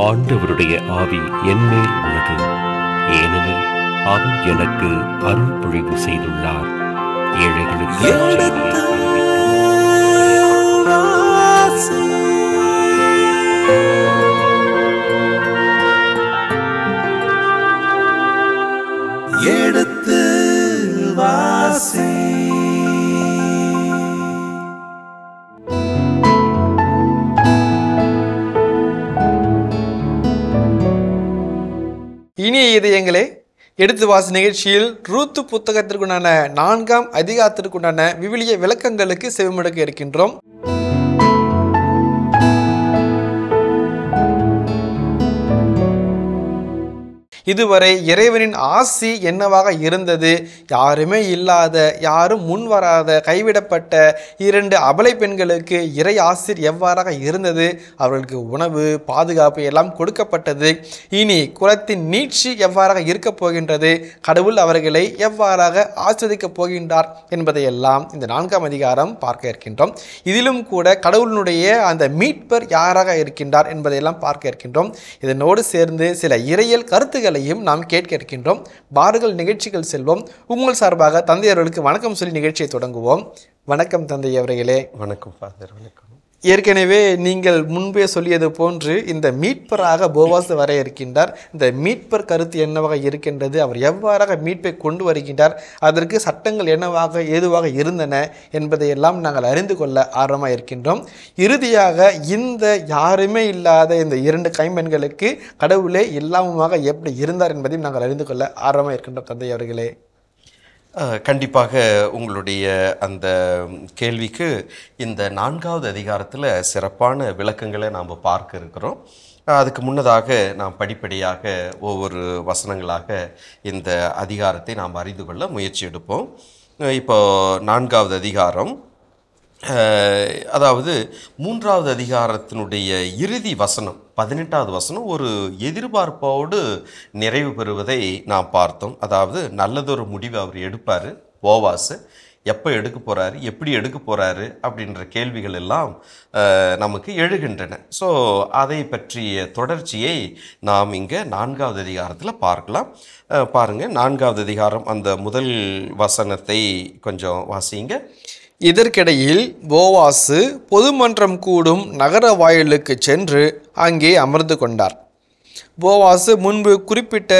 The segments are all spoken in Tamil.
ஆண்டவருடைய ஆவி என்மேல் உள்ளது, ஏனெனில் அவர் எனக்கு அருள் பொழிவு செய்துள்ளார். ஏழைகளுக்கு எடுத்து வாசி. இனிய இதயங்களே, எடுத்து வாசி நிகழ்ச்சியில் ரூத்து புத்தகத்திற்குண்டான 4ஆம் அதிகாரத்திற்குண்டான விவிலிய விளக்கங்களுக்கு செவிமடுக்க இருக்கின்றோம். இதுவரை இறைவனின் ஆசி என்னவாக இருந்தது? யாருமே இல்லாத, யாரும் முன் வராத, கைவிடப்பட்ட 2 அபலை பெண்களுக்கு இறை ஆசிர் எவ்வாறாக இருந்தது? அவர்களுக்கு உணவு, பாதுகாப்பு எல்லாம் கொடுக்கப்பட்டது. இனி குலத்தின் நீட்சி எவ்வாறாக இருக்கப் போகின்றது? கடவுள் அவர்களை எவ்வாறாக ஆஸ்வதிக்கப் போகின்றார் என்பதையெல்லாம் இந்த 4ஆம் அதிகாரம் பார்க்க இருக்கின்றோம். இதிலும் கூட கடவுளினுடைய அந்த மீட்பர் யாராக இருக்கின்றார் என்பதையெல்லாம் பார்க்க இருக்கின்றோம். இதனோடு சேர்ந்து சில இறையியல் கருத்துக்கள் நாம் கேட்க இருக்கின்றோம். பாருங்கள், நிகழ்ச்சிகள் செல்வோம். உங்கள் சார்பாக தந்தை அவர்களுக்கு வணக்கம் சொல்லி நிகழ்ச்சியை தொடங்குவோம். வணக்கம் தந்தை அவர்களே. வணக்கம் ஃபாதர். வணக்கம். ஏற்கனவே நீங்கள் முன்பே சொல்லியது போன்று இந்த மீட்பராக போவாஸ் வர இருக்கின்றார். இந்த மீட்பர் கருத்து என்னவாக இருக்கின்றது? அவர் எவ்வாறாக மீட்பை கொண்டு வருகின்றார்? அதற்கு சட்டங்கள் என்னவாக ஏதுவாக இருந்தன என்பதையெல்லாம் நாங்கள் அறிந்து கொள்ள ஆர்வமாக இருக்கின்றோம். இறுதியாக இந்த யாருமே இல்லாத இந்த 2 கைம்பெண்களுக்கு கடவுளே எல்லாமுமாக எப்படி இருந்தார் என்பதையும் நாங்கள் அறிந்து கொள்ள ஆர்வமாக இருக்கின்றோம். தந்தை அவர்களே, கண்டிப்பாக உங்களுடைய அந்த கேள்விக்கு இந்த 4ஆவது அதிகாரத்தில் சிறப்பான விளக்கங்களை நாம் பார்க்க இருக்கிறோம். அதுக்கு முன்னதாக நாம் படிப்படியாக ஒவ்வொரு வசனங்களாக இந்த அதிகாரத்தை நாம் அறிந்து கொள்ள முயற்சி எடுப்போம். இப்போ 4ஆவது அதிகாரம், அதாவது 3ஆவது அதிகாரத்தினுடைய இறுதி வசனம் 18வது வசனம் ஒரு எதிர்பார்ப்போடு நிறைவு பெறுவதை நாம் பார்த்தோம். அதாவது நல்லதொரு முடிவு அவர் எடுப்பார். போவாஸ் எப்போ எடுக்க போகிறாரு, எப்படி எடுக்க போகிறாரு அப்படின்ற கேள்விகள் எல்லாம் நமக்கு எழுகின்றன. ஸோ அதை பற்றிய தொடர்ச்சியை நாம் இங்கே 4ஆவது அதிகாரத்தில் பார்க்கலாம். பாருங்கள், 4ஆவது அதிகாரம் அந்த முதல் வசனத்தை கொஞ்சம் வாசிங்க. இதற்கிடையில் போவாசு பொதுமன்றம் கூடும் நகர வாயிலுக்கு சென்று அங்கே அமர்ந்து கொண்டார். போவாசு முன்பு குறிப்பிட்ட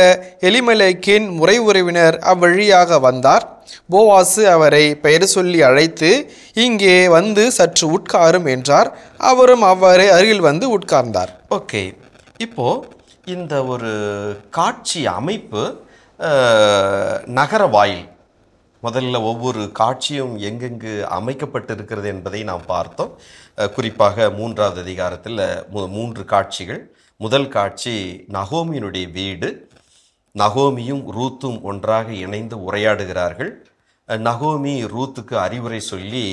எலிமெலேக்கின் முறை உறவினர் அவ்வழியாக வந்தார். போவாசு அவரை பெயர் சொல்லி அழைத்து, இங்கே வந்து சற்று உட்காரும் என்றார். அவரும் அவ்வாறு அருகில் வந்து உட்கார்ந்தார். ஓகே, இப்போ இந்த ஒரு காட்சி அமைப்பு நகர வாயில், முதல்ல ஒவ்வொரு காட்சியும் எங்கெங்கு அமைக்கப்பட்டிருக்கிறது என்பதை நாம் பார்த்தோம். குறிப்பாக 3ஆவது அதிகாரத்தில் 3 காட்சிகள். முதல் காட்சி நகோமியினுடைய வீடு. நகோமியும் ரூத்தும் ஒன்றாக இணைந்து உரையாடுகிறார்கள். நகோமி ரூத்துக்கு அறிவுரை சொல்லி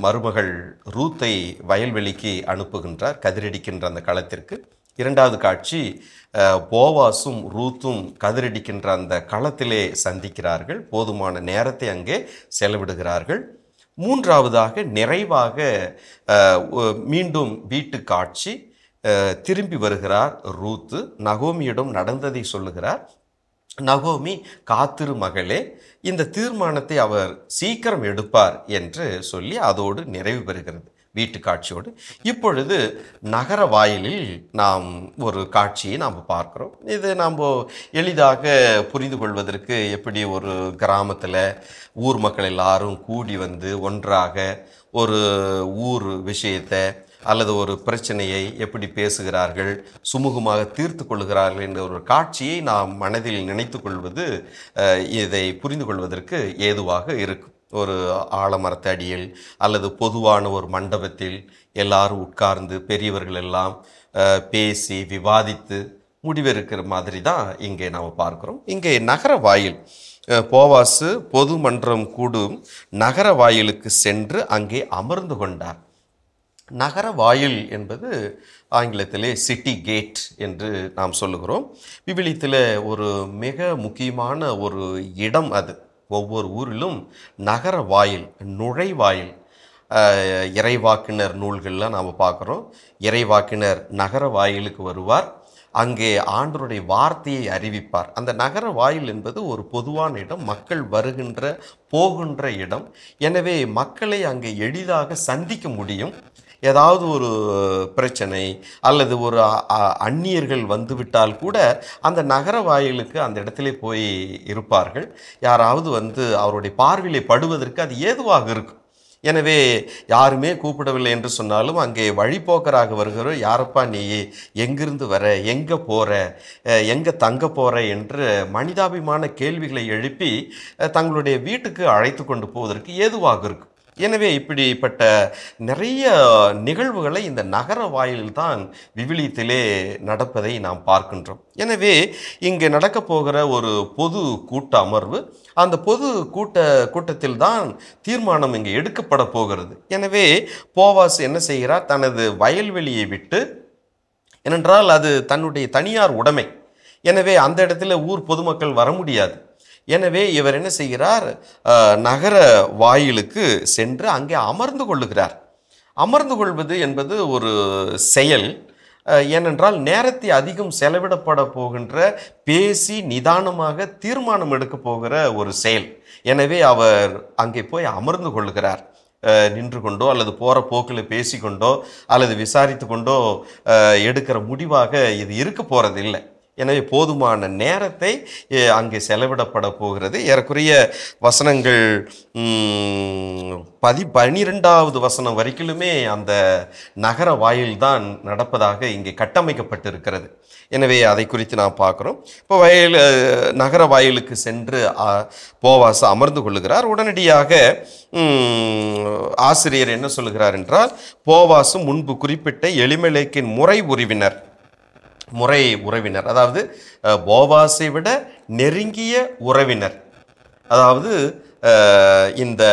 மருமகள் ரூத்தை வயல்வெளிக்கு அனுப்புகின்றார், கதிரடிக்கின்ற அந்த களத்திற்கு. 2வது காட்சி போவாசும் ரூத்தும் கதிரடிக்கின்ற அந்த களத்திலே சந்திக்கிறார்கள். போதுமான நேரத்தை அங்கே செலவிடுகிறார்கள். 3ஆவதாக நிறைவாக மீண்டும் வீட்டு காட்சி. திரும்பி வருகிறார் ரூத்து, நகோமியிடம் நடந்ததை சொல்லுகிறார். நகோமி, காத்திரு மகளே, இந்த தீர்மானத்தை அவர் சீக்கிரம் எடுப்பார் என்று சொல்லி அதோடு நிறைவு பெறுகிறது வீட்டு காட்சியோடு. இப்பொழுது நகர வாயிலில் நாம் ஒரு காட்சியை நாம் பார்க்குறோம். இது நாம் எளிதாக புரிந்து கொள்வதற்கு எப்படி ஒரு கிராமத்தில் ஊர் மக்கள் எல்லாரும் கூடி வந்து ஒன்றாக ஒரு ஊர் விஷயத்தை அல்லது ஒரு பிரச்சனையை எப்படி பேசுகிறார்கள், சுமூகமாக தீர்த்து கொள்கிறார்கள் என்ற ஒரு காட்சியை நாம் மனதில் நினைத்து கொள்வது இதை புரிந்து கொள்வதற்கு ஏதுவாக இருக்கும். ஒரு ஆலமரத்தடியில் அல்லது பொதுவான ஒரு மண்டபத்தில் எல்லாரும் உட்கார்ந்து பெரியவர்கள் எல்லாம் பேசி விவாதித்து முடிவெடுக்கிற மாதிரி தான் இங்கே நாம் பார்க்குறோம். இங்கே நகர வாயில், போவாசு பொது மன்றம் கூடும் நகர வாயிலுக்கு சென்று அங்கே அமர்ந்து கொண்டார். நகர வாயில் என்பது ஆங்கிலத்திலே சிட்டி கேட் என்று நாம் சொல்லுகிறோம். விவிலியத்தில் ஒரு மிக முக்கியமான ஒரு இடம் அது. ஒவ்வொரு ஊரிலும் நகர வாயில், நுழைவாயில், இறைவாக்கினர் நூல்கள்லாம் நாம் பார்க்குறோம். இறைவாக்கினர் நகர வாயிலுக்கு வருவார், அங்கே ஆண்டவருடைய வார்த்தையை அறிவிப்பார். அந்த நகர வாயில் என்பது ஒரு பொதுவான இடம், மக்கள் வருகின்ற போகின்ற இடம். எனவே மக்களை அங்கே எளிதாக சந்திக்க முடியும். ஏதாவது ஒரு பிரச்சனை அல்லது ஒரு அந்நியர்கள் வந்துவிட்டால் கூட அந்த நகர வாயிலுக்கு அந்த இடத்துல போய் இருப்பார்கள். யாராவது வந்து அவருடைய பார்வையிலே படுவதற்கு அது ஏதுவாக இருக்கும். எனவே யாருமே கூப்பிடவில்லை என்று சொன்னாலும் அங்கே வழிபோக்கராக வருகிற, யாரப்பா நீ, எங்கிருந்து வர, எங்கே போகிற, எங்கே தங்க போகிற என்று மனிதாபிமான கேள்விகளை எழுப்பி தங்களுடைய வீட்டுக்கு அழைத்து கொண்டு போவதற்கு ஏதுவாக இருக்கும். எனவே இப்படிப்பட்ட நிறைய நிகழ்வுகளை இந்த நகர வாயில்தான் விவிலியத்திலே நடப்பதை நாம் பார்க்கின்றோம். எனவே இங்கே நடக்க போகிற ஒரு பொது கூட்ட அமர்வு, அந்த பொது கூட்டத்தில் தான் தீர்மானம் இங்கே எடுக்கப்பட போகிறது. எனவே போவாஸ் என்ன செய்கிறார், தனது வயல்வெளியை விட்டு, ஏனென்றால் அது தன்னுடைய தனியார் உடைமை, எனவே அந்த இடத்துல ஊர் பொதுமக்கள் வர முடியாது. எனவே இவர் என்ன செய்கிறார், நகர வாயிலுக்கு சென்று அங்கே அமர்ந்து கொள்ளுகிறார். அமர்ந்து கொள்வது என்பது ஒரு செயல். ஏனென்றால் நேரத்தை அதிகம் செலவிடப்பட போகின்ற, பேசி நிதானமாக தீர்மானம் எடுக்க போகிற ஒரு செயல். எனவே அவர் அங்கே போய் அமர்ந்து கொள்ளுகிறார். நின்று கொண்டோ அல்லது போகிற போக்கில் பேசிக்கொண்டோ அல்லது விசாரித்து கொண்டோ எடுக்கிற முடிவாக இது இருக்க போகிறதில்லை. எனவே போதுமான நேரத்தை அங்கே செலவிடப்பட போகிறது. ஏறக்குறைய வசனங்கள் 12வது வசனம் வரைக்குமே அந்த நகர வாயில்தான் நடப்பதாக இங்கே கட்டமைக்கப்பட்டிருக்கிறது. எனவே அதை குறித்து நாம் பார்க்குறோம். இப்போ நகர வாயிலுக்கு சென்று போவாஸ் அமர்ந்து கொள்ளுகிறார். உடனடியாக ஆசிரியர் என்ன சொல்லுகிறார் என்றால், போவாசும் முன்பு குறிப்பிட்ட எலிமெலேக்கின் முறை உறவினர், அதாவது போவாசை விட நெருங்கிய உறவினர், அதாவது இந்த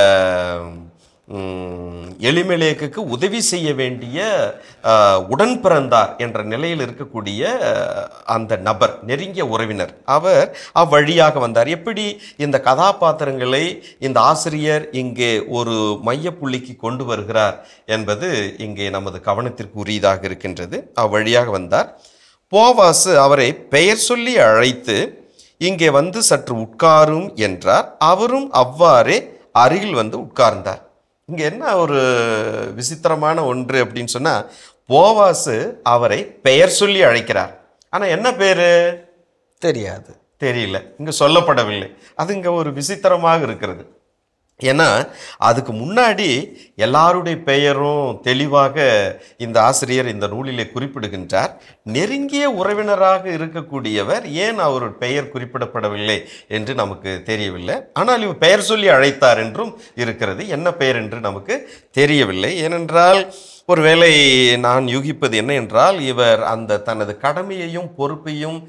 எலிமெலேக்குக்கு உதவி செய்ய வேண்டிய உடன் பிறந்தார் என்ற நிலையில் இருக்கக்கூடிய அந்த நபர், நெருங்கிய உறவினர், அவர் அவ்வழியாக வந்தார். எப்படி இந்த கதாபாத்திரங்களை இந்த ஆசிரியர் இங்கே ஒரு மையப்புள்ளிக்கு கொண்டு வருகிறார் என்பது இங்கே நமது கவனத்திற்கு உரியதாக இருக்கின்றது. அவ்வழியாக வந்தார். போவாசு அவரை பெயர் சொல்லி அழைத்து இங்கே வந்து சற்று உட்காரும் என்றார். அவரும் அவ்வாறே அருகில் வந்து உட்கார்ந்தார். இங்கே என்ன ஒரு விசித்திரமான ஒன்று அப்படின்னு சொன்னால், போவாசு அவரை பெயர் சொல்லி அழைக்கிறார். ஆனால் என்ன பேர் தெரியல, இங்கே சொல்லப்படவில்லை. அது இங்கே ஒரு விசித்திரமாக இருக்கிறது. ஏன்னா அதுக்கு முன்னாடி எல்லாருடைய பெயரும் தெளிவாக இந்த ஆசிரியர் இந்த நூலிலே குறிப்பிடுகின்றார். நெருங்கிய உறவினராக இருக்கக்கூடியவர், ஏன் அவர் பெயர் குறிப்பிடப்படவில்லை என்று நமக்கு தெரியவில்லை. ஆனால் இவர் பெயர் சொல்லி அழைத்தார் என்றும் இருக்கிறது. என்ன பெயர் என்று நமக்கு தெரியவில்லை. ஏனென்றால் ஒருவேளை நான் யூகிப்பது என்ன என்றால், இவர் அந்த தனது கடமையையும் பொறுப்பையும்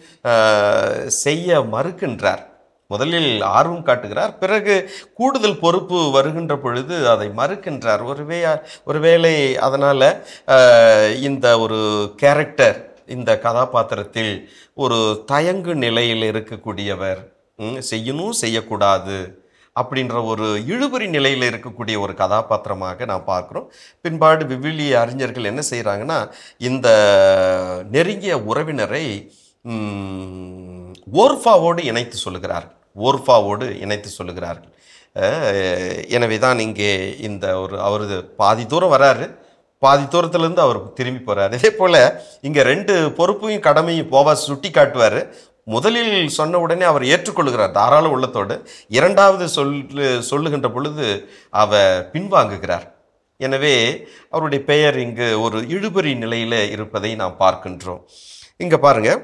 செய்ய மறுக்கின்றார். முதலில் ஆர்வம் காட்டுகிறார், பிறகு கூடுதல் பொறுப்பு வருகின்ற பொழுது அதை மறுக்கின்றார். ஒருவேளை அதனால் இந்த ஒரு கேரக்டர், இந்த கதாபாத்திரத்தில் ஒரு தயங்கு நிலையில் இருக்கக்கூடியவர், செய்யணும் செய்யக்கூடாது அப்படின்ற ஒரு இழுபறி நிலையில் இருக்கக்கூடிய ஒரு கதாபாத்திரமாக நான் பார்க்குறோம். பின்பாடு விவிலிய அறிஞர்கள் என்ன செய்கிறாங்கன்னா, இந்த நெருங்கிய உறவினரை ஓர்ஃபாவோடு இணைத்து சொல்லுகிறார்கள். எனவே தான் இங்கே இந்த அவரது பாதி தூரம் வராரு, பாதி தூரத்திலேருந்து அவர் திரும்பி போகிறார். இதே போல் இங்கே 2 பொறுப்பையும் கடமையும் போவாஸ் சுட்டி காட்டுவார். முதலில் சொன்ன உடனே அவர் ஏற்றுக்கொள்கிறார் தாராள உள்ளத்தோடு. இரண்டாவது சொல்லுகின்ற பொழுது அவர் பின்வாங்குகிறார். எனவே அவருடைய பெயர் இங்கு ஒரு இழுபறி நிலையில் இருப்பதை நாம் பார்க்கின்றோம். இங்கே பாருங்கள்,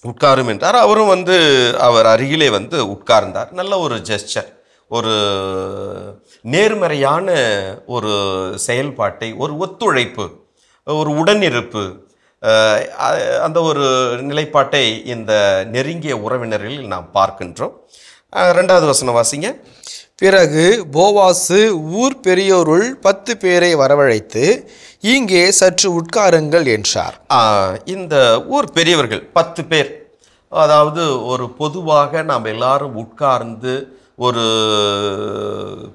உட்காரும் என்றார். அவரும் வந்து அவர் அருகிலே வந்து உட்கார்ந்தார். நல்ல ஒரு ஜெஸ்டர், ஒரு நேர்மறையான ஒரு செயல்பாட்டை, ஒரு ஒத்துழைப்பு, ஒரு உடனிருப்பு, அந்த ஒரு நிலைப்பாட்டை இந்த நெருங்கிய உறவினரில் நாம் பார்க்கின்றோம். 2வது வசனம் வாசிங்க. பிறகு போவாசு ஊர் பெரியோருள் 10 பேரை வரவழைத்து, இங்கே சற்று உட்காருங்கள் என்றார். இந்த ஊர் பெரியவர்கள் 10 பேர், அதாவது ஒரு பொதுவாக நாம் எல்லாரும் உட்கார்ந்து ஒரு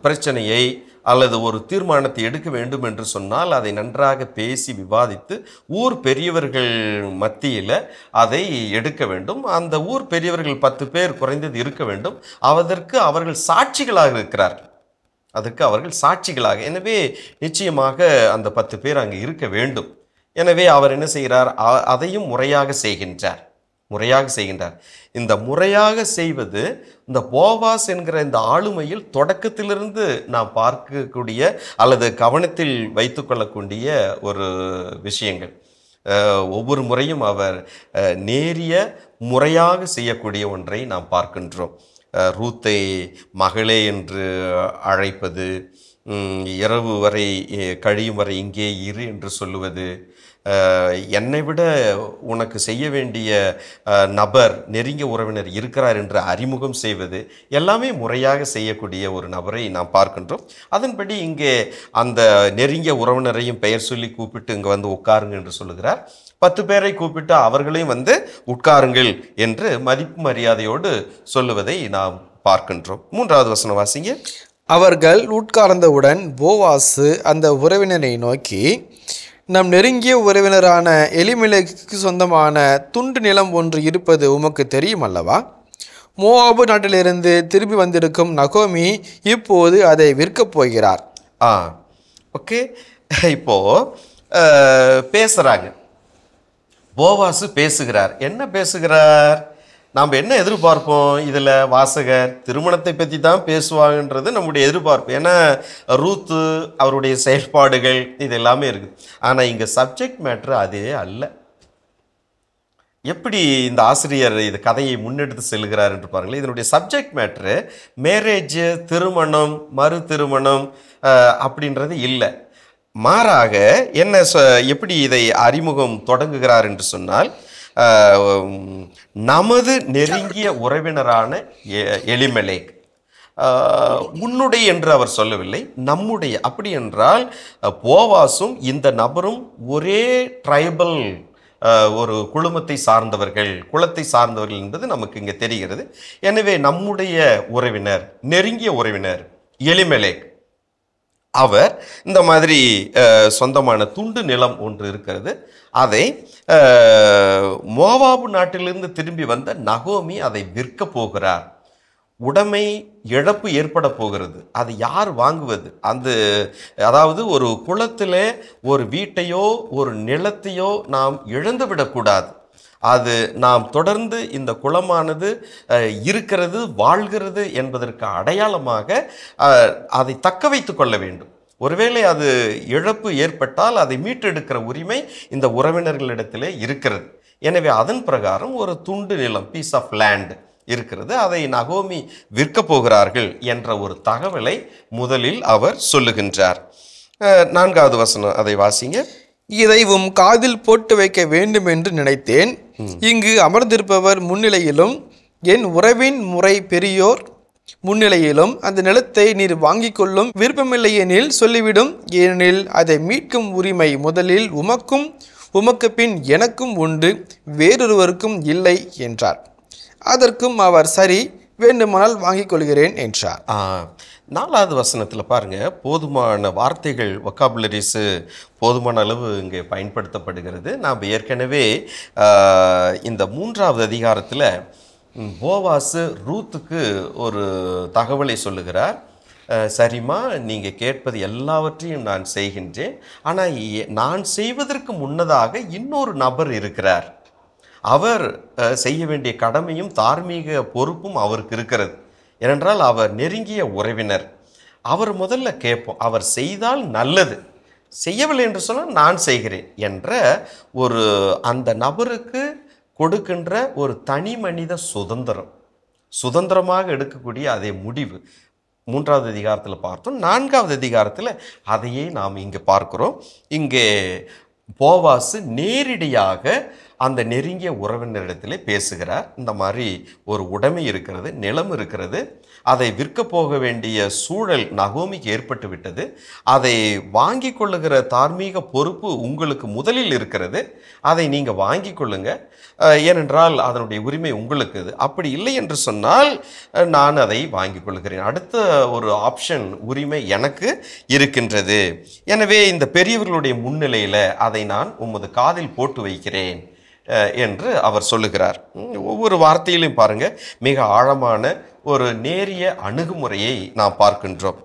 பிரச்சனையை அல்லது ஒரு தீர்மானத்தை எடுக்க வேண்டும் என்று சொன்னால் அதை நன்றாக பேசி விவாதித்து ஊர் பெரியவர்கள் மத்தியில் அதை எடுக்க வேண்டும். அந்த ஊர் பெரியவர்கள் 10 பேர் குறைந்தது இருக்க வேண்டும். அதற்கு அவர்கள் சாட்சிகளாக இருக்கிறார்கள். எனவே நிச்சயமாக அந்த 10 பேர் அங்கே இருக்க வேண்டும். எனவே அவர் என்ன செய்கிறார்? அதையும் முறையாக செய்கின்றார். இந்த முறையாக செய்வது இந்த போவாஸ் என்கிற இந்த ஆளுமையில் தொடக்கத்திலிருந்து நாம் பார்க்கக்கூடிய அல்லது கவனத்தில் வைத்துக்கொள்ளக்கூடிய ஒரு விஷயங்கள். ஒவ்வொரு முறையும் அவர் நேரிய முறையாக செய்யக்கூடிய ஒன்றை நாம் பார்க்கின்றோம். ரூத்தை மகளே என்று அழைப்பது, இரவு வரை கழியும் வரை இங்கே இரு என்று சொல்லுவது, என்னை விட உனக்கு செய்ய வேண்டிய நபர் நெருங்கிய உறவினர் இருக்கிறார் என்று அறிமுகம் செய்வது, எல்லாமே முறையாக செய்யக்கூடிய ஒரு நபரை நாம் பார்க்கின்றோம். அதன்படி இங்கே அந்த நெருங்கிய உறவினரையும் பெயர் சொல்லி கூப்பிட்டு இங்கே வந்து உட்காருங்க என்று சொல்லுகிறார். 10 பேரை கூப்பிட்டு அவர்களையும் வந்து உட்காருங்கள் என்று மதிப்பு மரியாதையோடு சொல்லுவதை நாம் பார்க்கின்றோம். 3வது வசனம் வாசிங்க. அவர்கள் உட்கார்ந்தவுடன் போவாசு அந்த உறவினரை நோக்கி, நம் நெருங்கிய உறவினரான எலிமெலேக்குக்கு சொந்தமான துண்டு நிலம் ஒன்று இருப்பது உமக்கு தெரியும் அல்லவா? மோவாபு நாட்டிலிருந்து திரும்பி வந்திருக்கும் நகோமி இப்போது அதை விற்கப் போகிறார். ஓகே, இப்போ பேசுகிறாங்க. போவாசு பேசுகிறார். என்ன பேசுகிறார்? நாம் என்ன எதிர்பார்ப்போம்? இதில் வாசகர் திருமணத்தை பற்றி தான் பேசுவாங்கன்றது நம்முடைய எதிர்பார்ப்பு. ஏன்னா ரூத்து அவருடைய செயல்பாடுகள் இது எல்லாமே இருக்குது. ஆனால் இங்கே சப்ஜெக்ட் மேட்ரு அதே அல்ல. எப்படி இந்த ஆசிரியர் இது கதையை முன்னெடுத்து செல்கிறார் என்று பாருங்களேன். இதனுடைய சப்ஜெக்ட் மேட்ரு மேரேஜ், திருமணம், மறு திருமணம் அப்படின்றது இல்லை. மாறாக என்ன எப்படி இதை அறிமுகம் தொடங்குகிறார் என்று சொன்னால், நமது நெருங்கிய உறவினரான எலிமெலேக், உன்னுடைய என்று அவர் சொல்லவில்லை, நம்முடைய. அப்படி என்றால் போவாசும் இந்த நபரும் ஒரே ட்ரைபல் ஒரு குழுமத்தை சார்ந்தவர்கள், குலத்தை சார்ந்தவர்கள் என்பது நமக்கு இங்கே தெரிகிறது. எனவே நம்முடைய உறவினர், நெருங்கிய உறவினர் எலிமெலேக், அவர் இந்த மாதிரி சொந்தமான துண்டு நிலம் ஒன்று இருக்கிறது. அதை மோவாபு நாட்டிலிருந்து திரும்பி வந்த நகோமி அதை விற்க போகிறார். உடைமை இழப்பு ஏற்பட போகிறது. அது யார் வாங்குவது? அதாவது ஒரு குலத்தில் ஒரு வீட்டையோ ஒரு நிலத்தையோ நாம் இழந்துவிடக்கூடாது. அது நாம் தொடர்ந்து இந்த குலமானது இருக்கிறது, வாழ்கிறது என்பதற்கு அடையாளமாக அதை தக்க வைத்து கொள்ள வேண்டும். ஒருவேளை அது இழப்பு ஏற்பட்டால் அதை மீட்டெடுக்கிற உரிமை இந்த உறவினர்களிடத்திலே இருக்கிறது. எனவே அதன் பிரகாரம் ஒரு துண்டு நிலம், பீஸ் ஆஃப் லேண்ட் இருக்கிறது. அதை நகோமி விற்க போகிறார்கள் என்ற ஒரு தகவலை முதலில் அவர் சொல்லுகின்றார். 4வது வசனம், அதை வாசிங்க. இதை உம் காதில் போட்டு வைக்க வேண்டும் என்று நினைத்தேன். இங்கு அமர்ந்திருப்பவர் முன்னிலையிலும் என் உறவின் முறை பெரியோர் முன்னிலையிலும் அந்த நிலத்தை நீர் வாங்கிக் கொள்ளும் விருப்பமில்லை எனில் சொல்லிவிடும். ஏனெனில் அதை மீட்கும் உரிமை முதலில் உமக்கும் உமக்கு பின் எனக்கும் உண்டு, வேறொருவருக்கும் இல்லை என்றார். அதற்கும் அவர் சரி, வேண்டுமானால் வாங்கிக் கொள்கிறேன் என்றார். 4வது வசனத்தில் பாருங்க, போதுமான வார்த்தைகள், வொக்காபுலரிஸு போதுமான அளவு இங்கே பயன்படுத்தப்படுகிறது. நாம் ஏற்கனவே இந்த 3வது அதிகாரத்தில் போவாசு ரூத்துக்கு ஒரு தகவலை சொல்லுகிறார். சரிம்மா, நீங்கள் கேட்பது எல்லாவற்றையும் நான் செய்கின்றேன். ஆனால் நான் செய்வதற்கு முன்னதாக இன்னொரு நபர் இருக்கிறார். அவர் செய்ய வேண்டிய கடமையும் தார்மீக பொறுப்பும் அவருக்கு இருக்கிறது. ஏனென்றால் அவர் நெருங்கிய உறவினர். அவர் முதல்ல கேட்போம். அவர் செய்தால் நல்லது, செய்யவில்லை என்று சொன்னால் நான் செய்கிறேன் என்ற ஒரு அந்த நபருக்கு கொடுக்கின்ற ஒரு தனி மனித சுதந்திரமாக எடுக்கக்கூடிய அதே முடிவு 3வது அதிகாரத்தில் பார்த்தோம். 4வது அதிகாரத்தில் அதையே நாம் இங்கே பார்க்கிறோம். இங்கே போவாசு நேரடியாக அந்த நெருங்கிய உறவினரிடத்திலே பேசுகிறார். இந்த மாதிரி ஒரு உடைமை இருக்கிறது, நிலம் இருக்கிறது, அதை விற்க போக வேண்டிய சூழல் நகோமிக்கு ஏற்பட்டு விட்டது. அதை வாங்கி கொள்ளுகிற தார்மீக பொறுப்பு உங்களுக்கு முதலில் இருக்கிறது. அதை நீங்கள் வாங்கி கொள்ளுங்க, ஏனென்றால் அதனுடைய உரிமை உங்களுக்கு. அப்படி இல்லை என்று சொன்னால் நான் அதை வாங்கி கொள்கிறேன். அடுத்த ஒரு ஆப்ஷன், உரிமை எனக்கு இருக்கின்றது. எனவே இந்த பெரியவர்களுடைய முன்னிலையில் அதை நான் உமது காதில் போட்டு வைக்கிறேன் என்று அவர் சொல்லுகிறார். ஒவ்வொரு வார்த்தையிலும் பாருங்க, மிக ஆழமான ஒரு நேரிய அணுகுமுறையை நாம் பார்க்கின்றோம்.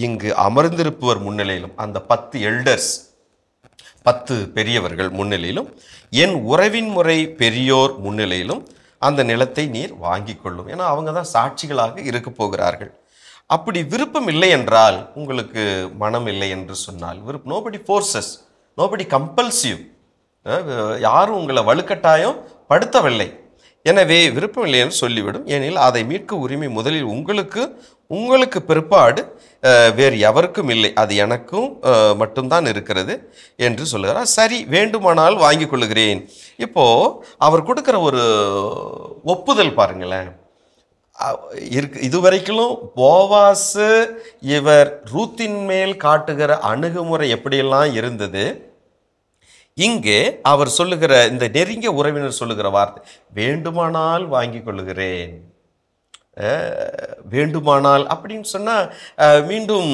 இங்கு அமர்ந்திருப்பவர் முன்னிலையிலும், அந்த 10 எல்டர்ஸ், 10 பெரியவர்கள் முன்னிலையிலும், என் உறவின் முறை பெரியோர் முன்னிலையிலும் அந்த நிலத்தை நீர் வாங்கி கொள்ளும். ஏன்னா அவங்க தான் சாட்சிகளாக இருக்க போகிறார்கள். அப்படி விருப்பம் இல்லை என்றால், உங்களுக்கு மனம் இல்லை என்று சொன்னால், நோபடி ஃபோர்ஸஸ், நோபடி கம்பல்சிவ், யாரும் உங்களை வலுக்கட்டாயம் படுத்தவில்லை. எனவே விருப்பம் இல்லை என்று சொல்லிவிடும். ஏனெனில் அதை மீட்க உரிமை முதலில் உங்களுக்கு பிற்பாடு வேறு எவருக்கும் இல்லை, அது எனக்கும் மட்டும்தான் இருக்கிறது என்று சொல்லுகிறார். சரி, வேண்டுமானால் வாங்கி கொள்ளுகிறேன். இப்போ அவர் கொடுக்குற ஒரு ஒப்புதல் பாருங்களேன். இதுவரைக்கும் போவாசு இவர் ரூத்தின் மேல் காட்டுகிற அணுகுமுறை எப்படியெல்லாம் இருந்தது, இங்கே அவர் சொல்லுகிற இந்த நெருங்கிய உறவினர் சொல்லுகிற வார்த்தை, வேண்டுமானால் வாங்கி கொள்ளுகிறேன். வேண்டுமானால் அப்படின்னு சொன்னால் மீண்டும்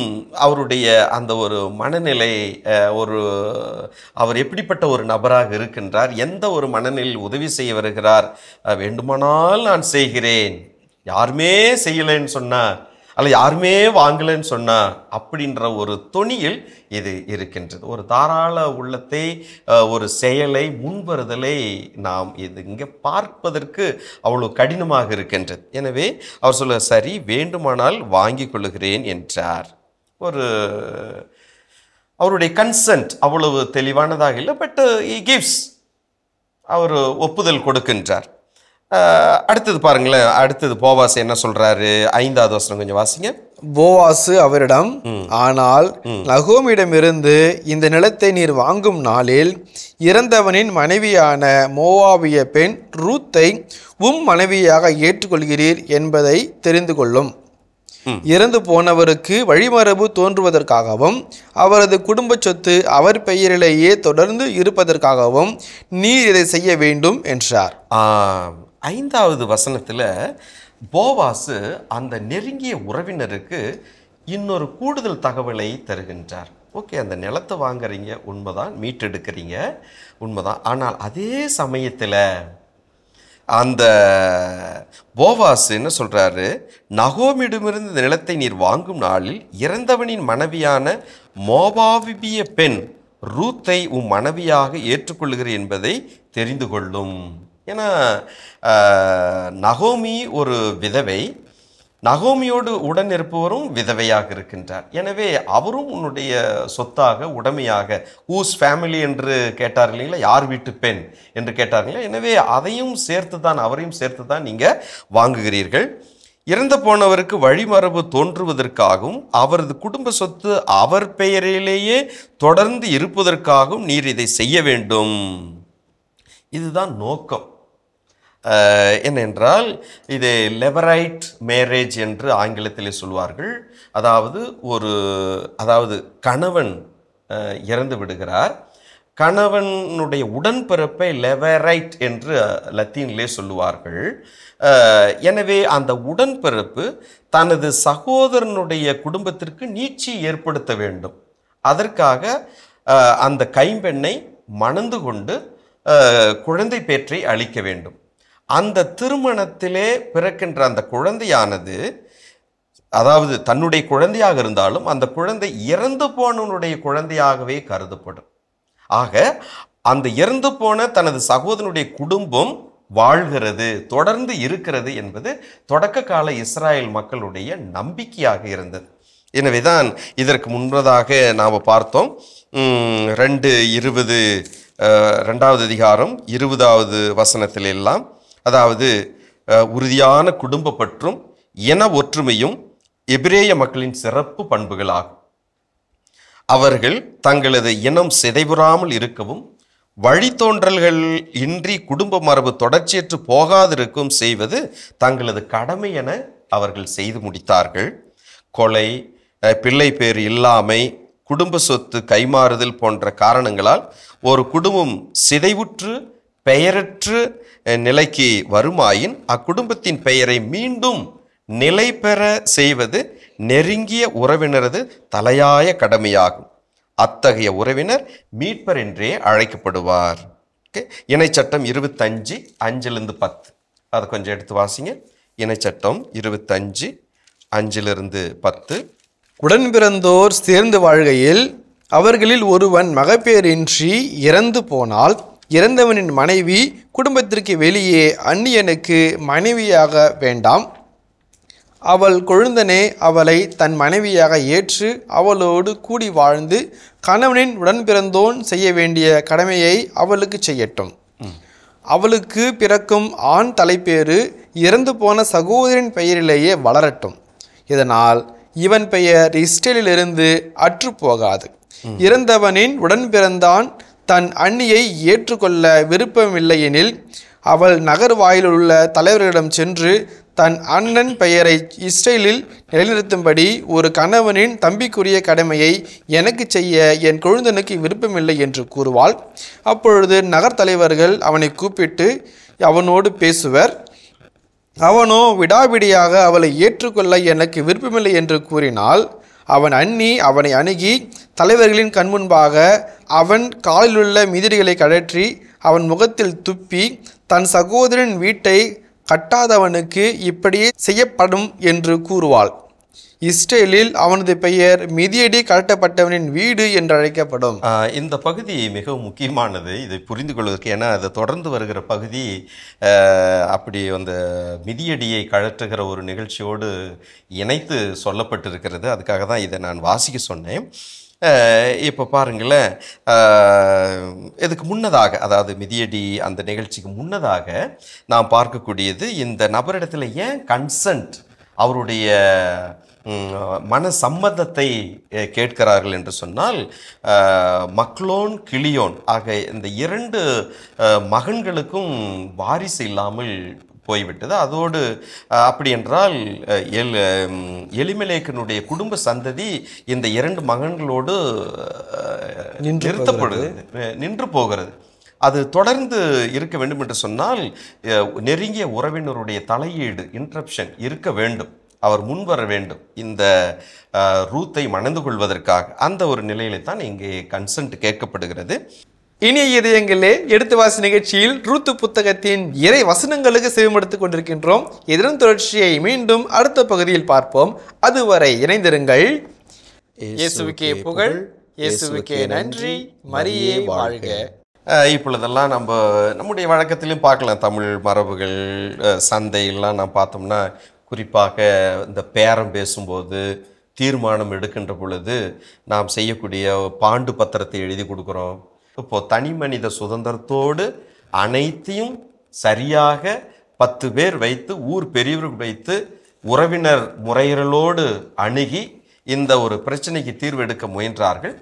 அவருடைய அந்த ஒரு மனநிலை, அவர் எப்படிப்பட்ட ஒரு நபராக இருக்கின்றார், எந்த ஒரு மனநிலையில் உதவி செய்ய வருகிறார். வேண்டுமானால் நான் செய்கிறேன், யாருமே செய்யலைன்னு சொன்னால், அல்ல யாருமே வாங்கலைன்னு சொன்னா அப்படின்ற ஒரு தொனியில் இது இருக்கின்றது. ஒரு தாராள உள்ளத்தை, ஒரு செயலை, முன்வருதலை நாம் இது இங்கே பார்ப்பதற்கு அவ்வளோ கடினமாக இருக்கின்றது. எனவே அவர் சொல்ல, சரி வேண்டுமானால் வாங்கி கொள்ளுகிறேன் என்றார். அவருடைய கன்சென்ட் அவ்வளவு தெளிவானதாக இல்லை, பட் he gives, அவர் ஒப்புதல் கொடுக்கின்றார். அடுத்தது பாருங்களேன், அடுத்தது போவாசு என்ன சொல்றாரு, 5வது வசனம் கொஞ்சம் வாசிங்க. போவாசு அவரிடம், ஆனால் நகோமியிடமிருந்து இந்த நிலத்தை நீர் வாங்கும் நாளில் இறந்தவனின் மனைவியான மோவாபிய பெண் ரூத்தை மனைவியாக ஏற்றுக்கொள்கிறீர் என்பதை தெரிந்து கொள்ளும். இறந்து போனவருக்கு வழிமரபு தோன்றுவதற்காகவும் அவரது குடும்ப சொத்து அவர் பெயரிலேயே தொடர்ந்து இருப்பதற்காகவும் நீர் இதை செய்ய வேண்டும் என்றார். 5வது வசனத்தில் போவாசு அந்த நெருங்கிய உறவினருக்கு இன்னொரு கூடுதல் தகவலை தருகின்றார். ஓகே, அந்த நிலத்தை வாங்குறீங்க உண்மைதான், மீட்டெடுக்கிறீங்க உண்மைதான், ஆனால் அதே சமயத்தில் அந்த போவாசு என்ன சொல்றாரு, நகோமியிடமிருந்து இந்த நிலத்தை நீர் வாங்கும் நாளில் இறந்தவனின் மனைவியான மோவாபிய பெண் ரூத்தை மனைவியாக ஏற்றுக்கொள்ளுகிறேன் என்பதை தெரிந்து கொள்ளும். ஏன்னா நகோமி ஒரு விதவை, நகோமியோடு உடன் இருப்பவரும் விதவையாக இருக்கின்றார். எனவே அவரும் உன்னுடைய சொத்தாக, உடமையாக, ஊஸ் ஃபேமிலி என்று கேட்டார் இல்லைங்களா, யார் வீட்டு பெண் என்று கேட்டார்களா, எனவே அதையும் சேர்த்து தான், அவரையும் சேர்த்து தான் நீங்கள் வாங்குகிறீர்கள். இறந்து போனவருக்கு வழிமரபு தோன்றுவதற்காகவும் அவரது குடும்ப சொத்து அவர் பெயரிலேயே தொடர்ந்து இருப்பதற்காகவும் நீர் இதை செய்ய வேண்டும். இதுதான் நோக்கம். என்னென்றால் இது லெவரைட் மேரேஜ் என்று ஆங்கிலத்திலே சொல்வார்கள். அதாவது கணவன் இறந்து விடுகிறார், கணவனுடைய உடன்பிறப்பை லெவரைட் என்று லத்தீனிலே சொல்லுவார்கள். எனவே அந்த உடன்பிறப்பு தனது சகோதரனுடைய குடும்பத்திற்கு நீட்சி ஏற்படுத்த வேண்டும். அதற்காக அந்த கைம்பெண்ணை மணந்து கொண்டு குழந்தை பேற்றை அளிக்க வேண்டும். அந்த திருமணத்திலே பிறக்கின்ற அந்த குழந்தையானது, அதாவது தன்னுடைய குழந்தையாக இருந்தாலும் அந்த குழந்தை இறந்து போனவனுடைய குழந்தையாகவே கருதப்படும். ஆக அந்த இறந்து போன தனது சகோதரனுடைய குடும்பம் வாழ்கிறது, தொடர்ந்து இருக்கிறது என்பது தொடக்க கால இஸ்ராயல் மக்களுடைய நம்பிக்கையாக இருந்தது. எனவேதான் இதற்கு முன்பதாக நாம் பார்த்தோம், 2:20 2வது அதிகாரம் 20வது வசனத்தில் எல்லாம், அதாவது உறுதியான குடும்ப பற்றும் இன ஒற்றுமையும் எபிரேய மக்களின் சிறப்பு பண்புகளாகும். அவர்கள் தங்களது இனம் சிதைவுறாமல் இருக்கவும் வழித்தோன்றல்கள் இன்றி குடும்ப மரபு தொடர்ச்சியற்று போகாதிருக்கும் செய்வது தங்களது கடமை என அவர்கள் செய்து முடித்தார்கள். கொலை, பிள்ளை பேறு இல்லாமை, குடும்ப சொத்து கைமாறுதல் போன்ற காரணங்களால் ஒரு குடும்பம் சிதைவுற்று பெயரற்று நிலைக்கு வருமாயின் அக்குடும்பத்தின் பெயரை மீண்டும் நிலை பெற செய்வது நெருங்கிய உறவினரது தலையாய கடமையாகும். அத்தகைய உறவினர் மீட்பர் என்றே அழைக்கப்படுவார். இணைச்சட்டம் 25 5-10 அதை கொஞ்சம் எடுத்து வாசிங்க. இணைச்சட்டம் 25 5-10. உடன் பிறந்தோர் சேர்ந்து வாழ்கையில் அவர்களில் ஒருவன் மகப்பேறின்றி இறந்து போனால் இறந்தவனின் மனைவி குடும்பத்திற்கு வெளியே அந்நியனுக்கு மனைவியாக வேண்டாம். அவள் கொழுந்தனே அவளை தன் மனைவியாக ஏற்று அவளோடு கூடி வாழ்ந்து கணவனின் உடன் பிறந்தோன் செய்ய வேண்டிய கடமையை அவளுக்கு செய்யட்டும். அவளுக்கு பிறக்கும் ஆண் தலைப்பேறு இறந்து போன சகோதரின் பெயரிலேயே வளரட்டும். இதனால் இவன் பெயர் இஸ்ரேலிலிருந்து அற்று போகாது. இறந்தவனின் உடன் பிறந்தான் தன் அண்ணியை ஏற்றுக்கொள்ள விருப்பமில்லையெனில் அவள் நகர் வாயிலுள்ள தலைவர்களிடம் சென்று தன் அண்ணன் பெயரை இஸ்ரேலில் நிலைநிறுத்தும்படி ஒரு கணவனின் தம்பிக்குரிய கடமையை எனக்கு செய்ய என் கொழுந்தனுக்கு விருப்பமில்லை என்று கூறுவாள். அப்பொழுது நகர் தலைவர்கள் அவனை கூப்பிட்டு அவனோடு பேசுவர். அவனோ விடாபிடியாக அவளை ஏற்றுக்கொள்ள எனக்கு விருப்பமில்லை என்று கூறினால் அவன் அண்ணி அவனை அணுகி தலைவர்களின் கண்முன்பாக அவன் காலிலுள்ள மிதிரிகளை கழற்றி அவன் முகத்தில் துப்பி தன் சகோதரன் வீட்டை கட்டாதவனுக்கு இப்படியே செய்யப்படும் என்று கூறுவாள். இஸ்ரேலில் அவனது பெயர் மிதியடி கழட்டப்பட்டவனின் வீடு என்று அழைக்கப்படும். இந்த பகுதி மிகவும் முக்கியமானது இதை புரிந்து கொள்வதற்கு. ஏன்னா அதை தொடர்ந்து வருகிற பகுதி அப்படி அந்த மிதியடியை கழற்றுகிற ஒரு நிகழ்ச்சியோடு இணைத்து சொல்லப்பட்டிருக்கிறது. அதுக்காக தான் இதை நான் வாசிக்க சொன்னேன். இப்போ பாருங்களேன், இதுக்கு முன்னதாக, அதாவது மிதியடி அந்த நிகழ்ச்சிக்கு முன்னதாக நாம் பார்க்கக்கூடியது இந்த நபரிடத்தில் ஏன் கன்சென்ட், அவருடைய மன சம்மதத்தை கேட்கிறார்கள் என்று சொன்னால், மக்லோன் கிளியோன் ஆக இந்த 2 மகன்களுக்கும் வாரிசு இல்லாமல் போய்விட்டது. அதோடு அப்படி என்றால் எலிமெலேக்கினுடைய குடும்ப சந்ததி இந்த 2 மகன்களோடு நின்று போகிறது. அது தொடர்ந்து இருக்க வேண்டும் என்று சொன்னால் நெருங்கிய உறவினருடைய தலையீடு, இன்டரப்ஷன் இருக்க வேண்டும். அவர் முன்வர வேண்டும் இந்த ரூத்தை மணந்து கொள்வதற்காக. அந்த ஒரு நிலையில தான் இங்கே கன்சென்ட் கேட்கப்படுகிறது. இனிய இதயங்களே, எடுத்து வாசி நிகழ்ச்சியில் ரூத்து புத்தகத்தின் இறை வசனங்களுக்கு செவிமடுத்துக் கொண்டிருக்கின்றோம். இதன் தொடர்ச்சியை மீண்டும் அடுத்த பகுதியில் பார்ப்போம். அதுவரை இணைந்திருங்கள். இயேசுவுக்கே புகழ், இயேசுவுக்கே நன்றி, மரியே வாழ்க. இப்பொழுதெல்லாம் நம்முடைய வழக்கத்திலையும் பார்க்கலாம். தமிழ் மரபுகள் சந்தையெல்லாம் நாம் பார்த்தோம்னா, குறிப்பாக இந்த பேரம் பேசும்போது, தீர்மானம் எடுக்கின்ற பொழுது நாம் செய்யக்கூடிய பாண்டு பத்திரத்தை எழுதி கொடுக்குறோம். இப்போது தனி மனித சுதந்திரத்தோடு அனைத்தையும் சரியாக 10 பேர் வைத்து, ஊர் பெரியவர்கள் வைத்து, உறவினர் முறைகளோடு அணுகி இந்த ஒரு பிரச்சனைக்கு தீர்வு எடுக்க முயன்றார்கள்.